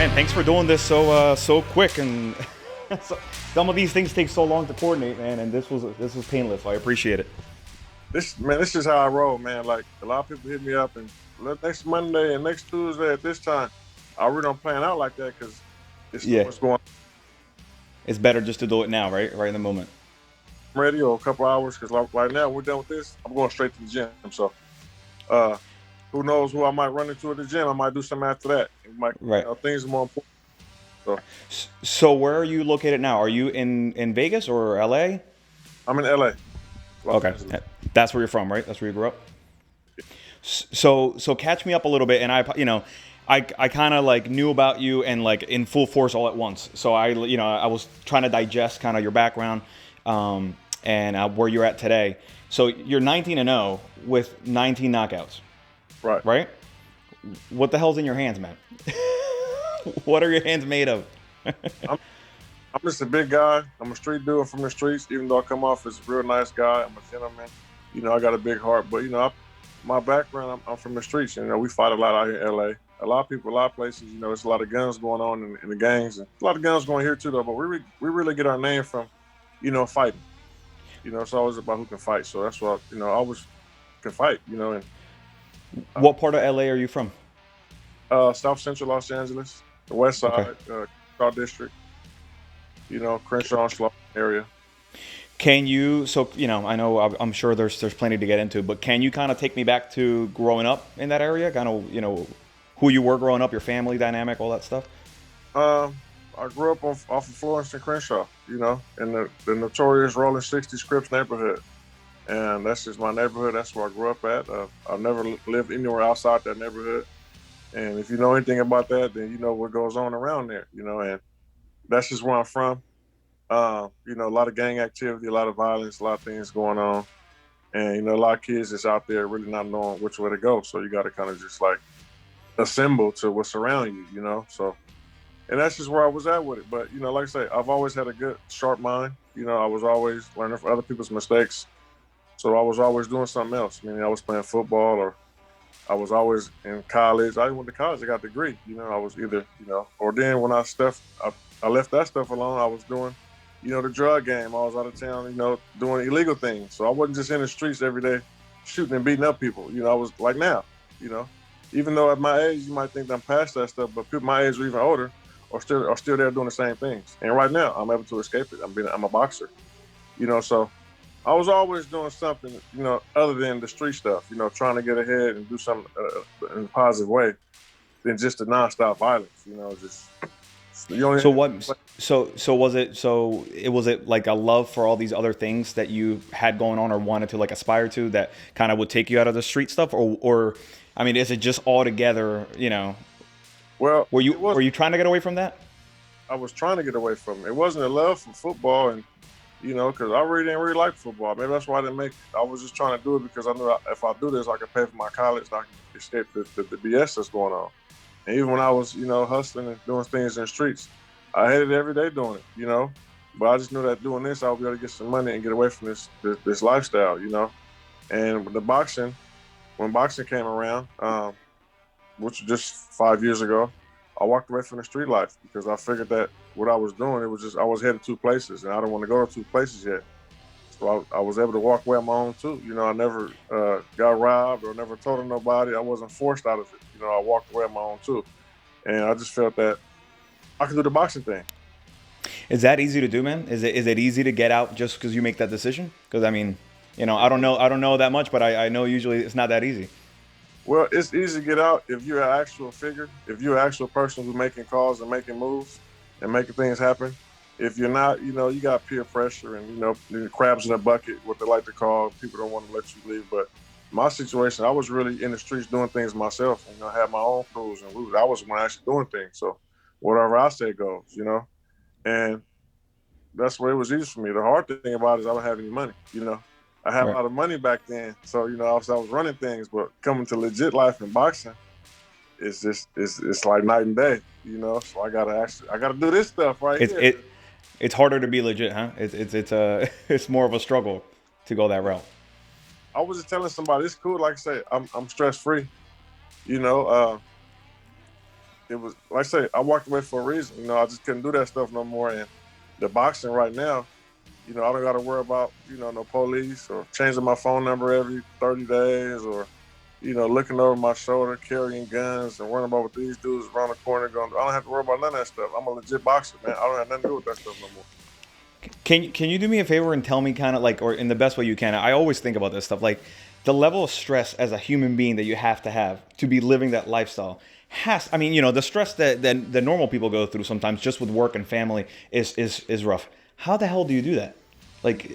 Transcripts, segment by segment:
man, thanks for doing this so quick, and some of these things take so long to coordinate, man. And this was painless. So I appreciate it. This is how I roll, man. Like a lot of people hit me up and next Monday and next Tuesday at this time. I really don't plan out like that because it's so Yeah, much going it's better just to do it now, right? Right in the moment. on radio a couple hours because like right now we're done with this. I'm going straight to the gym. So uh, who knows who I might run into at the gym? I might do something after that. It might, Right. things are more important. So So where are you located now? Are you in Vegas or LA? I'm in LA, Los Okay, Angeles. that's where you're from, right? That's where you grew up. So catch me up a little bit, and I kind of like knew about you and like in full force all at once. So I was trying to digest kind of your background, and where you're at today. So you're 19-0 with 19 knockouts, Right. right? What the hell's in your hands, man? What are your hands made of? I'm I'm just a big guy. I'm a street dude from the streets. Even though I come off as a real nice guy, I'm a gentleman. I got a big heart. But my background, I'm from the streets. We fight a lot out here in LA. A lot of people, a lot of places. There's a lot of guns going on in the gangs, and a lot of guns going here too, though. But we really get our name from, fighting. It's always about who can fight. So that's why I always can fight. And What part of LA are you from? South Central Los Angeles, the West Okay. Side, Crenshaw District. Crenshaw Sloan area. Can you, I know I'm sure there's plenty to get into, but can you kind of take me back to growing up in that area? Kind of, who you were growing up, your family dynamic, all that stuff? Um, I grew up off of Florence and Crenshaw, in the notorious Rolling 60s Crips neighborhood. And that's just my neighborhood. That's where I grew up at. I've never lived anywhere outside that neighborhood. And if you know anything about that, then you know what goes on around there, and that's just where I'm from. A lot of gang activity, a lot of violence, a lot of things going on. And, a lot of kids that's out there really not knowing which way to go. So you got to kind of just like assemble to what's around you. So, and that's just where I was at with it. But, like I say, I've always had a good, sharp mind. I was always learning from other people's mistakes. So I was always doing something else. Meaning I was playing football or I was always in college. I went to college, I got a degree. I was either, or then when I left that stuff alone, I was doing, the drug game. I was out of town, doing illegal things. So I wasn't just in the streets every day shooting and beating up people. I was like now, you know, even though at my age, you might think I'm past that stuff, but people my age or even older are still there doing the same things. And right now I'm able to escape it. I'm a boxer, so I was always doing something, other than the street stuff, trying to get ahead and do something in a positive way than just the nonstop violence, just you So only. what? Was it like a love for all these other things that you had going on or wanted to like aspire to that kind of would take you out of the street stuff, or I mean, is it just all together? Well, Were it was. you trying to get away from that? I was trying to get away from it. It wasn't a love for football, and because I really didn't really like football. Maybe that's why I didn't make it. I was just trying to do it because I knew if I do this, I could pay for my college, and I can escape the BS that's going on. And even when I was, hustling and doing things in the streets, I hated every day doing it. But I just knew that doing this, I would be able to get some money and get away from this lifestyle. And with the boxing, when boxing came around, which was just 5 years ago, I walked away from the street life because I figured that what I was doing, it was just I was headed two places, and I don't want to go to two places yet. So I was able to walk away on my own too. I never got robbed or never told on nobody. I wasn't forced out of it. I walked away on my own too, and I just felt that I could do the boxing thing. Is that easy to do, man? Is it easy to get out just because you make that decision? Because I mean, I don't know that much, but I know usually it's not that easy. Well, it's easy to get out if you're an actual figure, if you're an actual person who's making calls and making moves and making things happen. If you're not, you got peer pressure and, the crabs in a bucket, what they like to call. People don't want to let you leave. But my situation, I was really in the streets doing things myself. And, I had my own crews and I was the one actually doing things. So whatever I say goes. And that's where it was easy for me. The hard thing about it is I don't have any money. I had a Right. lot of money back then, so I was running things. But coming to legit life in boxing, it's like night and day. So I gotta do this stuff right It's here. it's harder to be legit, huh? It's it's more of a struggle to go that route. I was just telling somebody it's cool. Like I say, I'm stress free. You know, uh, it was like I say, I walked away for a reason. You know, I just couldn't do that stuff no more. And the boxing right now, you know, I don't got to worry about, you know, no police or changing my phone number every 30 days or, you know, looking over my shoulder, carrying guns and worrying about what these dudes around the corner going. I don't have to worry about none of that stuff. I'm a legit boxer, man. I don't have nothing to do with that stuff no more. Can you do me a favor and tell me kind of like, or in the best way you can? I always think about this stuff, like the level of stress as a human being that you have to be living that lifestyle. I mean, you know, the stress that the normal people go through sometimes just with work and family is rough. How the hell do you do that? Like,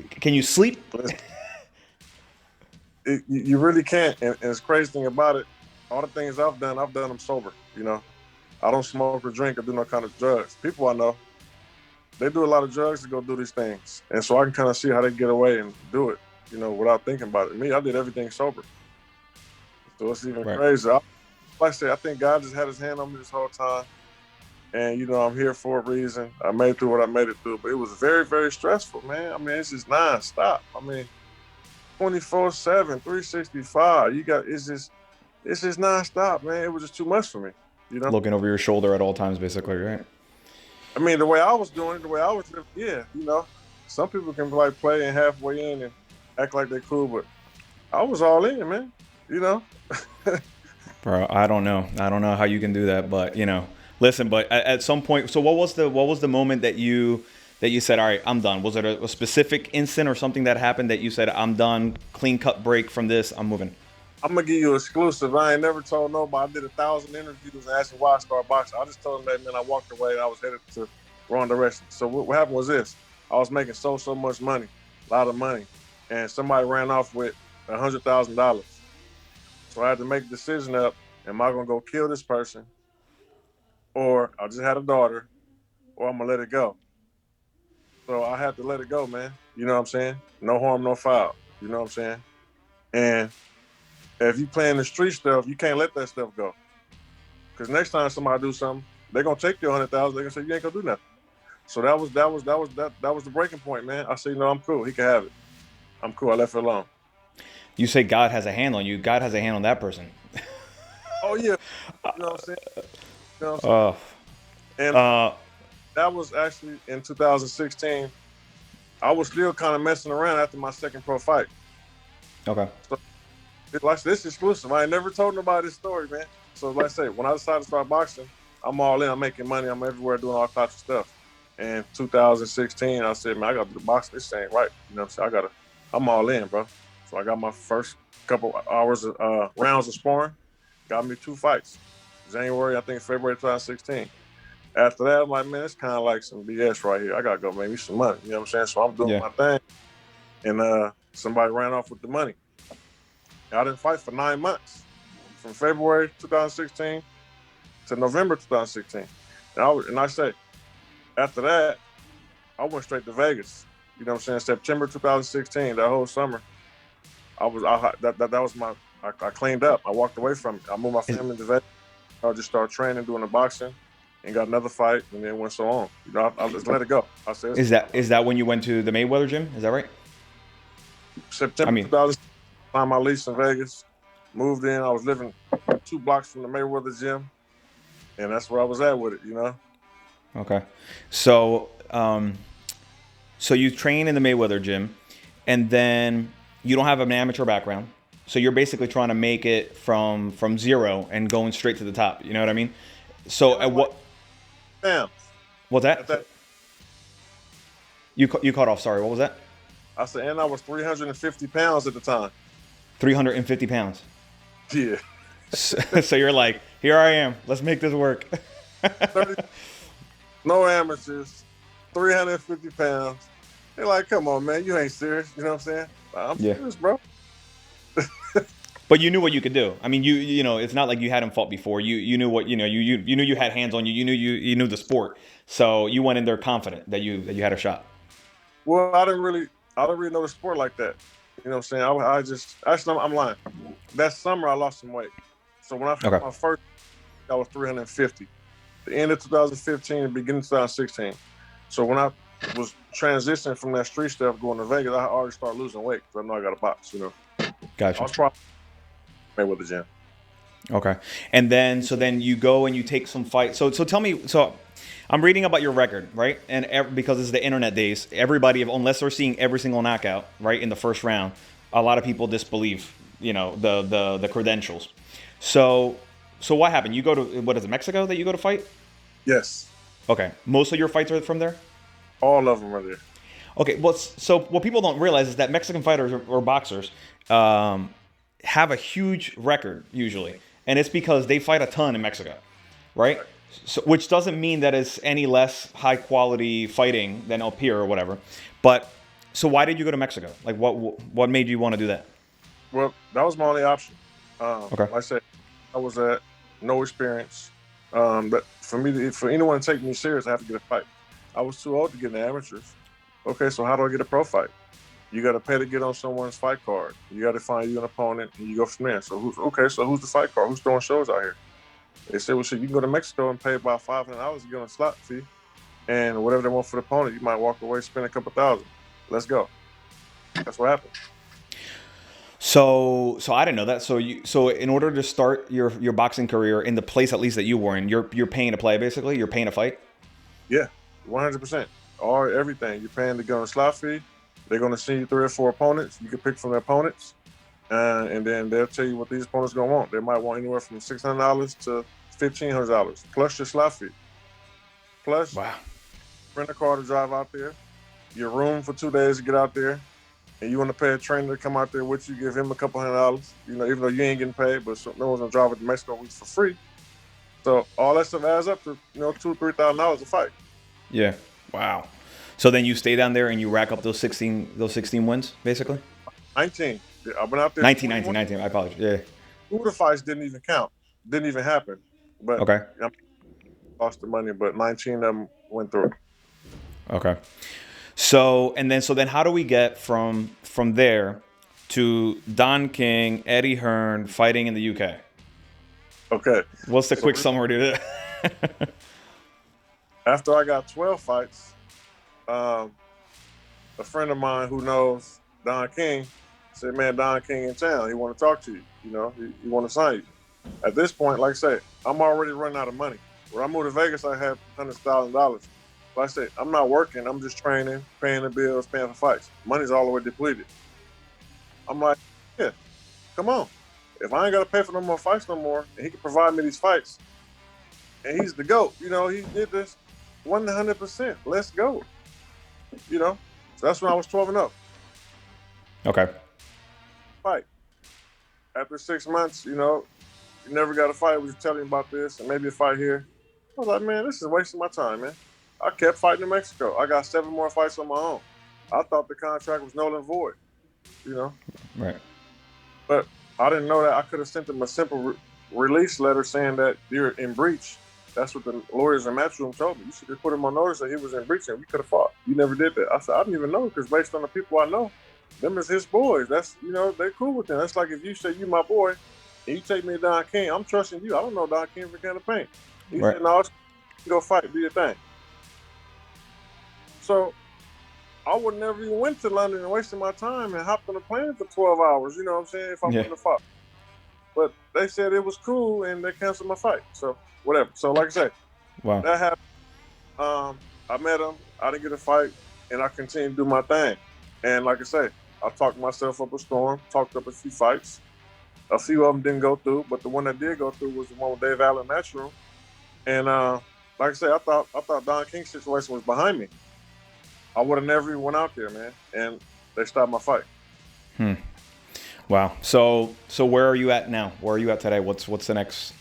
can you sleep? You really can't. And it's crazy thing about it, all the things I've done them sober. You know, I don't smoke or drink or do no kind of drugs. People I know, they do a lot of drugs to go do these things. And so I can kind of see how they get away and do it, you know, without thinking about it. Me, I did everything sober. So it's even crazy. Like I said, I think God just had his hand on me this whole time. And, you know, I'm here for a reason. I made it through what I made it through. But it was very, very stressful, man. I mean, it's just nonstop. I mean, 24/7, 365. It's just nonstop, man. It was just too much for me, you know? Looking over your shoulder at all times, basically, right? I mean, the way I was doing it, the way I was living, yeah, you know, some people can like play and halfway in and act like they're cool, but I was all in, man, you know? Bro, I don't know. I don't know how you can do that, but you know, listen, but at some point, so what was the moment that you said, all right, I'm done? Was it a specific instant or something that happened that you said, I'm done, clean cut break from this, I'm moving? I'm gonna give you an exclusive. I ain't never told nobody. I did 1,000 interviews and asked them why I started boxing. I just told them that, man, I walked away and I was headed to wrong direction. So what happened was this: I was making so much money, a lot of money, and somebody ran off with $100,000. So I had to make a decision up: am I gonna go kill this person, or I just had a daughter, or I'm gonna let it go? So I had to let it go, man. You know what I'm saying? No harm, no foul. You know what I'm saying? And if you playing the street stuff, you can't let that stuff go. Because next time somebody do something, they're gonna take your 100,000. They're gonna say you ain't gonna do nothing. So that was the breaking point, man. I said, no, I'm cool. He can have it. I'm cool. I left it alone. You say God has a hand on you. God has a hand on that person. Oh yeah, you know what I'm saying. You know what I'm saying? And that was actually in 2016. I was still kind of messing around after my second pro fight. Okay. So like this exclusive. I ain't never told nobody this story, man. So like I say, when I decided to start boxing, I'm all in. I'm making money. I'm everywhere doing all types of stuff. And 2016, I said, man, I got to do boxing. This ain't right. You know what I'm saying? I'm all in, bro. So I got my first couple hours of rounds of sparring. Got me 2 fights. January, I think February 2016. After that, I'm like, man, it's kind of like some BS right here. I got to go make me some money. You know what I'm saying? So I'm doing my thing. And somebody ran off with the money. I didn't fight for 9 months, from February 2016 to November 2016. And I say, after that, I went straight to Vegas. You know what I'm saying? September 2016, that whole summer, I cleaned up. I walked away from it. I moved my family to Vegas. I just started training, doing the boxing, and got another fight, and then went so on. You know, I just let it go. I said, is that when you went to the Mayweather Gym? Is that right? September 2016, signed my lease in Vegas. Moved in. I was living 2 blocks from the Mayweather Gym, and that's where I was at with it. You know. Okay, so so you train in the Mayweather Gym, and then you don't have an amateur background, so you're basically trying to make it from zero and going straight to the top. You know what I mean? So at what? Damn. What's that? You caught off. Sorry, what was that? I said, and I was 350 pounds at the time. 350 pounds. Yeah. So you're like, here I am. Let's make this work. 30, no amateurs, 350 pounds. They're like, come on, man, you ain't serious. You know what I'm saying? I'm serious, bro. But you knew what you could do. I mean, you know, it's not like you hadn't fought before. You knew what, you know, you knew you had hands on you. You knew the sport. So you went in there confident that you had a shot. Well, I didn't really know the sport like that. You know what I'm saying? I'm lying. That summer I lost some weight. So when I fought my first, I was 350. The end of 2015 and beginning of 2016. So when I was transitioning from that street stuff going to Vegas, I already started losing weight because I know I got a box, you know. Gotcha. I was probably Mayweather Gym. Okay. And then, so then you go and you take some fight. So tell me, so I'm reading about your record, right? And because it's the internet days, everybody, unless they're seeing every single knockout, right, in the first round, a lot of people disbelieve, the credentials. So, so what happened? You go to, what is it, Mexico that you go to fight? Yes, Okay. Most of your fights are from there? all of them are there. Okay. Well, so what people don't realize is that Mexican fighters or boxers um, have a huge record usually, and it's because they fight a ton in Mexico, right? So, which doesn't mean that it's any less high quality fighting than up here or whatever. But so why did you go to Mexico? Like, what made you want to do that? Well, that was my only option. Okay. Like I said, I was at no experience. But for anyone to take me serious, I have to get a fight. I was too old to get in the amateurs. Okay, so how do I get a pro fight? You got to pay to get on someone's fight card. You got to find you an opponent, and you go from there. So who's the fight card? Who's throwing shows out here? They said, well, shit, you can go to Mexico and pay about $500 to get on a slot fee, and whatever they want for the opponent, you might walk away, spend a couple thousand. Let's go. That's what happened. So I didn't know that. So in order to start your boxing career in the place at least that you were in, you're paying to play basically. You're paying to fight. Yeah, 100%. All everything. You're paying to get on a slot fee. They're going to send you 3 or 4 opponents. You can pick from the opponents, and then they'll tell you what these opponents going to want. They might want anywhere from $600 to $1,500 plus your slot fee. Plus, Wow. rent a car to drive out there. Your room for 2 days to get out there. And you want to pay a trainer to come out there with you, give him a couple $100, even though you ain't getting paid, but no one's gonna drive it to Mexico weeks for free. So all that stuff adds up to $2,000-3,000 a fight. Yeah. Wow. So then you stay down there and you rack up those 16 wins basically. 19. Yeah, I've been out there. 19. I apologize. Yeah. 2 of the fights didn't even count, didn't even happen. But Okay. I lost the money, but 19 of them went through. Okay. So then how do we get from there to Don King, Eddie Hearn fighting in the UK? Okay. What's the quick summary to that? After I got 12 fights, a friend of mine who knows Don King said, man, Don King in town. He want to talk to you. He want to sign you. At this point, like I say, I'm already running out of money. When I moved to Vegas, I had $100,000. Like I said, I'm not working. I'm just training, paying the bills, paying for fights. Money's all the way depleted. I'm like, yeah, come on. If I ain't got to pay for no more fights no more, and he can provide me these fights, and he's the GOAT, he did this 100%. Let's go. So that's when I was 12-0. Okay. Fight. After 6 months, you never got a fight. We was telling you about this, and maybe a fight here. I was like, man, this is wasting my time, man. I kept fighting in Mexico. I got 7 more fights on my own. I thought the contract was null and void, Right. But I didn't know that I could have sent them a simple release letter saying that you're in breach. That's what the lawyers in Matchroom told me. You should have put him on notice that he was in breach and we could have fought. You never did that. I said, I didn't even know because based on the people I know, them is his boys. That's, they're cool with them. That's like if you say you my boy and you take me to Don King, I'm trusting you. I don't know Don King for can of paint. He said, no, go fight, do your thing. So I would never even went to London and wasted my time and hopped on a plane for 12 hours, you know what I'm saying, if I wouldn't have fought. But they said it was cool and they canceled my fight. So whatever. So like I said, that happened. I met him, I didn't get a fight, and I continued to do my thing. And like I say, I talked myself up a storm, talked up a few fights. A few of them didn't go through, but the one that did go through was the one with Dave Allen Matchroom. And like I said, I thought Don King's situation was behind me. I would have never even went out there, man. And they stopped my fight. Wow. So where are you at now? Where are you at today? What's the next?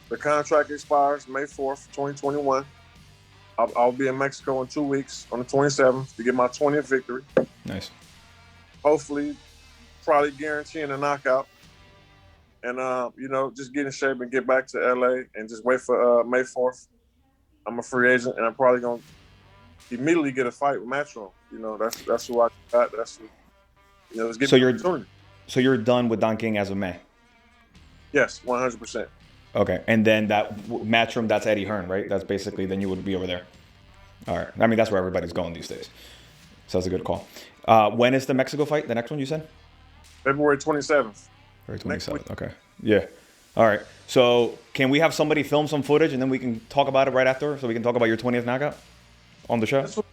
The contract expires May 4th, 2021. I'll be in Mexico in 2 weeks on the 27th to get my 20th victory. Nice. Hopefully, probably guaranteeing a knockout. And, just get in shape and get back to LA and just wait for May 4th. I'm a free agent and I'm probably going to immediately get a fight with Matchroom. That's who I got. That's who, let's get the opportunity. So you're done with Don King as of May? Yes, 100%. Okay. And then that Matchroom, that's Eddie Hearn, right? That's basically, then you would be over there. All right. I mean, that's where everybody's going these days. So that's a good call. When is the Mexico fight? The next one you said? February 27th. February 27th. Okay. Yeah. All right. So can we have somebody film some footage and then we can talk about it right after, so we can talk about your 20th knockout on the show? This was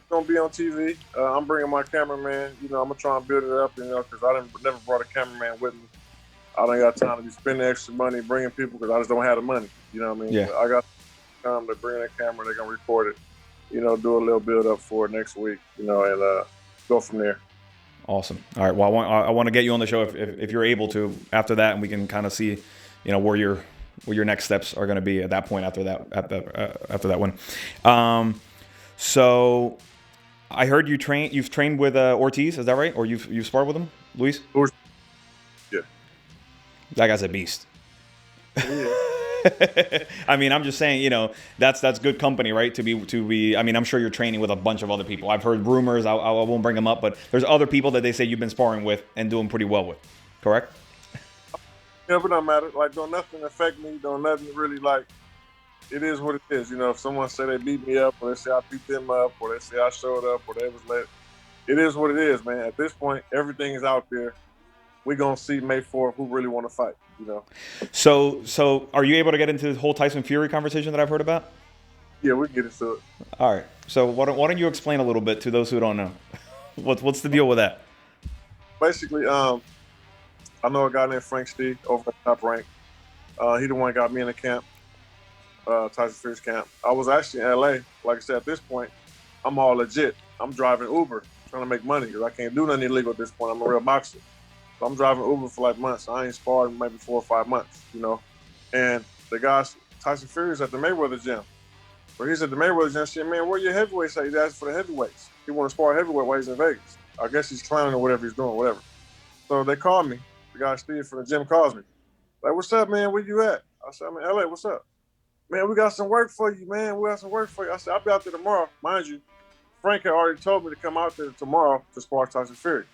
gonna be on TV. I'm bringing my cameraman. You know, I'm gonna try and build it up. You know, because I never brought a cameraman with me. I don't got time to be spending extra money bringing people because I just don't have the money. You know what I mean? Yeah. But I got time to bring that camera. They're gonna record it. You know, do a little build up for it next week. You know, and go from there. Awesome. All right. Well, I want to get you on the show if you're able to after that, and we can kind of see, you know, where your next steps are going to be at that point after that one. So I heard you've trained with Ortiz. Is that right? Or you've sparred with him, Luis? Yeah. That guy's a beast. Yeah. I mean, I'm just saying, you know, that's good company, right? To be. I mean, I'm sure you're training with a bunch of other people. I've heard rumors. I won't bring them up, but there's other people that they say you've been sparring with and doing pretty well with. Correct? Yeah, but it don't matter. Like, don't nothing affect me. Don't nothing really, like, it is what it is. You know, if someone say they beat me up, or they say I beat them up, or they say I showed up, or they was late, it is what it is, man. At this point, everything is out there. We're gonna see May 4th who really want to fight. You know. So are you able to get into this whole Tyson Fury conversation that I've heard about? Yeah, we can get into it. All right. So why don't you explain a little bit to those who don't know? What's the deal with that? Basically, I know a guy named Frank Steve over at Top Rank. He the one that got me in the camp, Tyson Fury's camp. I was actually in LA. Like I said, at this point, I'm all legit. I'm driving Uber, trying to make money because I can't do nothing illegal at this point. I'm a real boxer. So I'm driving Uber for like months. I ain't sparred in maybe 4 or 5 months, you know. And the guy, Tyson Fury's at the Mayweather Gym. Where he's at the Mayweather Gym, said, man, where your heavyweights at? He's asking for the heavyweights. He want to spar heavyweight while he's in Vegas. I guess he's clowning or whatever he's doing, whatever. So they called me. The guy Steve from the gym calls me. Like, what's up, man? Where you at? I said, I'm in LA. What's up? Man, we got some work for you, man. We got some work for you. I said, I'll be out there tomorrow. Mind you, Frank had already told me to come out there tomorrow to spar Tyson Fury.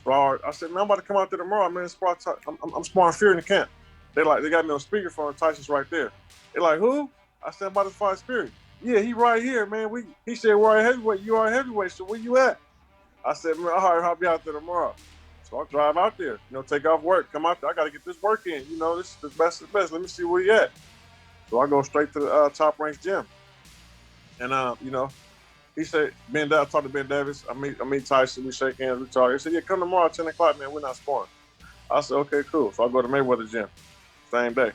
So I said, man, I'm about to come out there tomorrow, man. I'm sparring Fury in the camp. They got me on speakerphone. Tyson's right there. They're like, who? I said, I'm about to fight Fury. Yeah, he right here, man. He said, we're a heavyweight. You are a heavyweight. So where you at? I said, man, all right, I'll be out there tomorrow. So I drive out there, you know, take off work, come out there. I got to get this work in. You know, this is the best of the best. Let me see where you at. So I go straight to the Top Ranks gym. And, you know, he said, I talked to Ben Davis. I meet Tyson. We shake hands. We talk. He said, yeah, come tomorrow at 10 o'clock, man. We're not sparring. I said, okay, cool. So I go to Mayweather Gym, same day.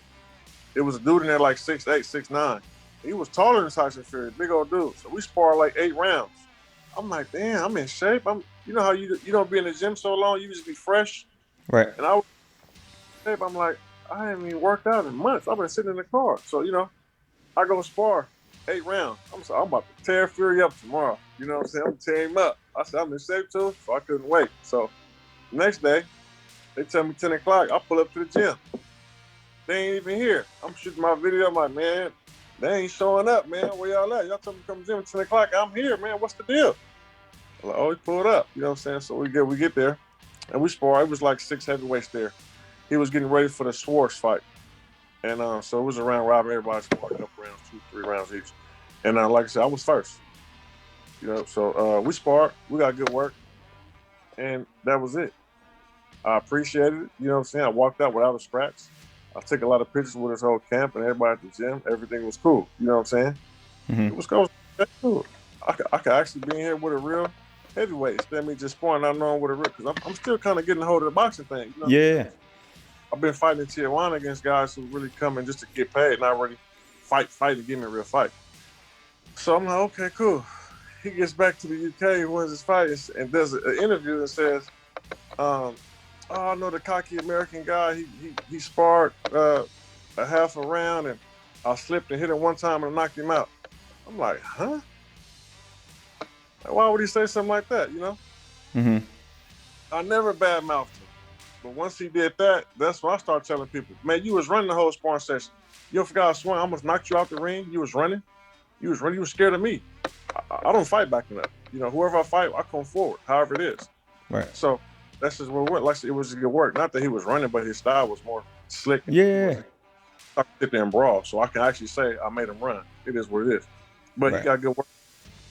It was a dude in there like 6'8", 6'9". He was taller than Tyson Fury, big old dude. So we sparred like 8 rounds. I'm like, damn, I'm in shape. You know how you don't be in the gym so long, you just be fresh. Right. And I was in shape. I'm like, I haven't even worked out in months. I've been sitting in the car. So, you know, I go spar 8 rounds. I'm about to tear Fury up tomorrow. You know what I'm saying? I'm tearing him up. I said, I'm in shape too, so I couldn't wait. So next day, they tell me 10 o'clock, I pull up to the gym. They ain't even here. I'm shooting my video. I'm like, man, they ain't showing up, man. Where y'all at? Y'all told me to come to the gym at 10 o'clock. I'm here, man. What's the deal? I'm like, oh, he pulled up. You know what I'm saying? So we get there, and we spar. It was like 6 heavyweights there. He was getting ready for the Schwartz fight. And so it was a round robin. Everybody sparred a couple rounds, 2, 3 rounds each. And like I said, I was first. You know, so we sparred. We got good work. And that was it. I appreciated it. You know what I'm saying? I walked out without a scratch. I took a lot of pictures with his whole camp and everybody at the gym. Everything was cool. You know what I'm saying? Mm-hmm. It was cool. I could actually be in here with a real heavyweight instead of me just sparring not knowing what a real, because I'm still kind of getting a hold of the boxing thing. You know Yeah. I've been fighting in Tijuana against guys who really come in just to get paid, not really fight and give me a real fight. So I'm like, okay, cool. He gets back to the UK, he wins his fight, and does an interview and says, oh, I know the cocky American guy. He sparred a half a round, and I slipped and hit him one time and knocked him out. I'm like, huh? Like, why would he say something like that, you know? Mm-hmm. I never badmouthed him. But once he did that, that's when I started telling people, man, you was running the whole sparring session. You forgot I swung, I almost knocked you out the ring. You was running. You was scared of me. I don't fight back enough. You know, whoever I fight, I come forward, however it is. Right. So that's just what it went. Like, it was good work. Not that he was running, but his style was more slick. Yeah. I could sit there and brawl, so I can actually say I made him run. It is what it is. But Right. He got good work.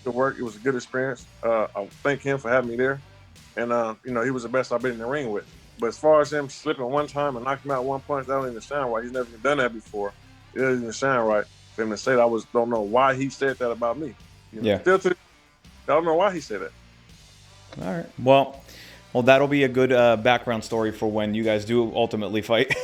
Good work. It was a good experience. I thank him for having me there. And, you know, he was the best I've been in the ring with. But as far as him slipping one time and knocking him out one punch, that don't even sound right. He's never even done that before. It doesn't even sound right for him to say that. Don't know why he said that about me. You know? Yeah. Still I don't know why he said that. All right. Well, that'll be a good background story for when you guys do ultimately fight.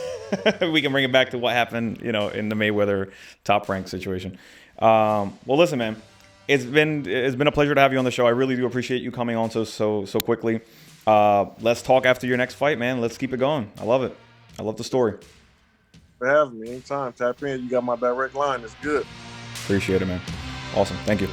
We can bring it back to what happened, in the Mayweather Top Rank situation. Well, listen, man, it's been a pleasure to have you on the show. I really do appreciate you coming on so quickly. Let's talk after your next fight, man. Let's keep it going. I love it. I love the story. For having me anytime. Tap in. You got my direct line. It's good. Appreciate it, man. Awesome. Thank you.